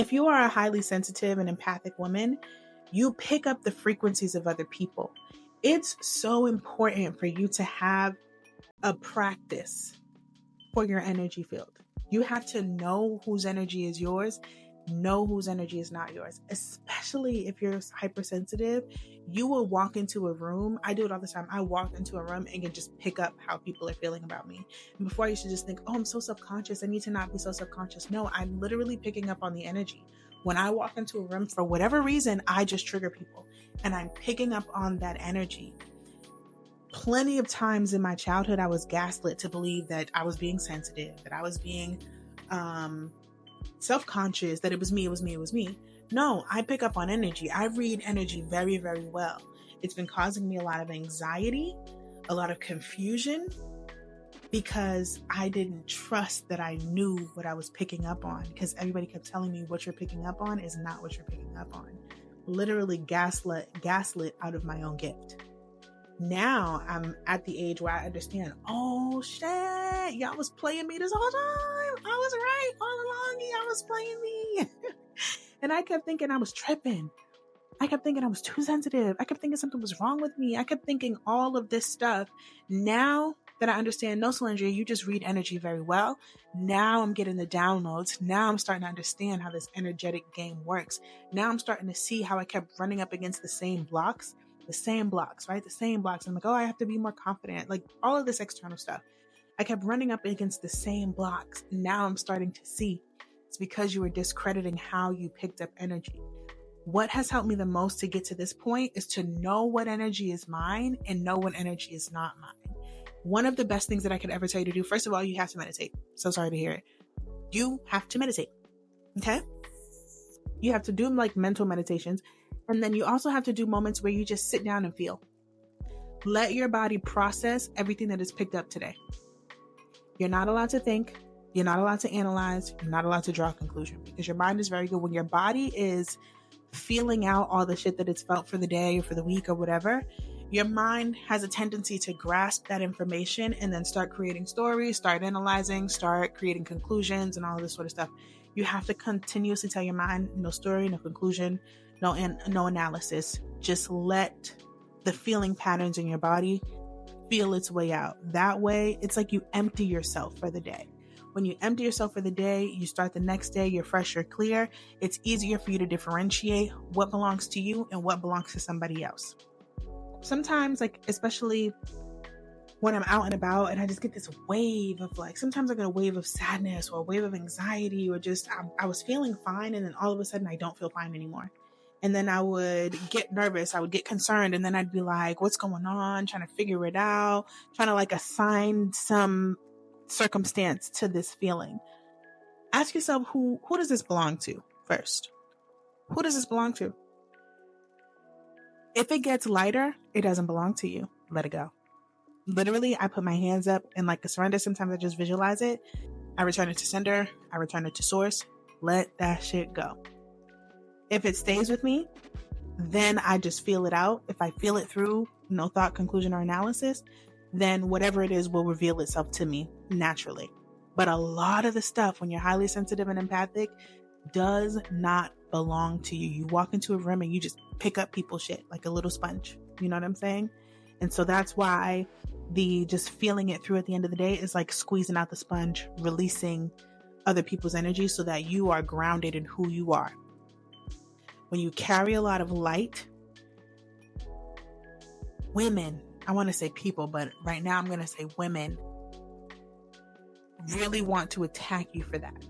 If you are a highly sensitive and empathic woman, you pick up the frequencies of other people. It's so important for you to have a practice for your energy field. You have to know whose energy is yours, know whose energy is not yours. Especially if you're hypersensitive, you will walk into a room. I do it all the time. I walk into a room and can just pick up how people are feeling about me. And before you should just think, oh, I'm so subconscious. I need to not be so subconscious. No, I'm literally picking up on the energy. When I walk into a room, for whatever reason, I just trigger people and I'm picking up on that energy. Plenty of times in my childhood, I was gaslit to believe that I was being sensitive, that I was being self-conscious, that it was me. No, I pick up on energy. I read energy very, very well. It's been causing me a lot of anxiety, a lot of confusion, because I didn't trust that I knew what I was picking up on, because everybody kept telling me what you're picking up on is not what you're picking up on. Literally gaslit out of my own gift. Now I'm at the age where I understand, oh shit, y'all was playing me this whole time. I was right all along. Y'all was playing me. And I kept thinking I was tripping. I kept thinking I was too sensitive. I kept thinking something was wrong with me. I kept thinking all of this stuff. Now that I understand, no, Solandria, you just read energy very well. Now I'm getting the downloads. Now I'm starting to understand how this energetic game works. Now I'm starting to see how I kept running up against the same blocks, right? The same blocks. I'm like, oh, I have to be more confident. Like all of this external stuff. I kept running up against the same blocks. Now I'm starting to see it's because you were discrediting how you picked up energy. What has helped me the most to get to this point is to know what energy is mine and know what energy is not mine. One of the best things that I could ever tell you to do, first of all, you have to meditate. So sorry to hear it. You have to meditate. Okay? You have to do like mental meditations. And then you also have to do moments where you just sit down and feel. Let your body process everything that is picked up today. You're not allowed to think. You're not allowed to analyze. You're not allowed to draw a conclusion, because your mind is very good. When your body is feeling out all the shit that it's felt for the day or for the week or whatever, your mind has a tendency to grasp that information and then start creating stories, start analyzing, start creating conclusions and all of this sort of stuff. You have to continuously tell your mind, no story, no conclusion, no analysis. Just let the feeling patterns in your body feel its way out. That way, it's like you empty yourself for the day. When you empty yourself for the day, you start the next day, you're fresh, you're clear. It's easier for you to differentiate what belongs to you and what belongs to somebody else. Sometimes, like, especially when I'm out and about and I just get this wave of like, sometimes I get a wave of sadness or a wave of anxiety, or just, I was feeling fine. And then all of a sudden I don't feel fine anymore. And then I would get nervous. I would get concerned. And then I'd be like, what's going on? Trying to figure it out, trying to like assign some circumstance to this feeling. Ask yourself, who does this belong to first? Who does this belong to? If it gets lighter, it doesn't belong to you. Let it go. Literally, I put my hands up and like a surrender. Sometimes I just visualize it. I return it to sender. I return it to source. Let that shit go. If it stays with me, then I just feel it out. If I feel it through no thought, conclusion, or analysis, then whatever it is will reveal itself to me naturally. But a lot of the stuff, when you're highly sensitive and empathic, does not belong to you. You walk into a room and you just pick up people's shit like a little sponge. You know what I'm saying? And so that's why the just feeling it through at the end of the day is like squeezing out the sponge, releasing other people's energy so that you are grounded in who you are. When you carry a lot of light, women, I want to say people, but right now I'm going to say women, really want to attack you for that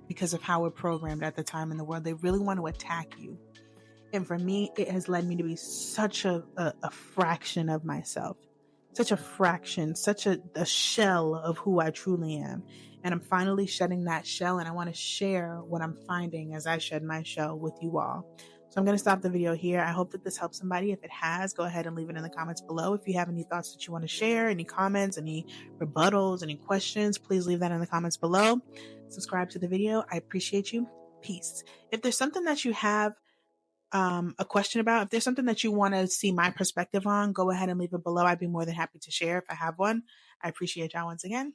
because of how we're programmed at the time in the world. They really want to attack you. And for me, it has led me to be such a fraction of myself, such a fraction, such a shell of who I truly am. And I'm finally shedding that shell, and I want to share what I'm finding as I shed my shell with you all. So I'm going to stop the video here. I hope that this helps somebody. If it has, go ahead and leave it in the comments below. If you have any thoughts that you want to share, any comments, any rebuttals, any questions, please leave that in the comments below. Subscribe to the video. I appreciate you. Peace. If there's something that you have a question about, if there's something that you want to see my perspective on, go ahead and leave it below. I'd be more than happy to share if I have one. I appreciate y'all once again.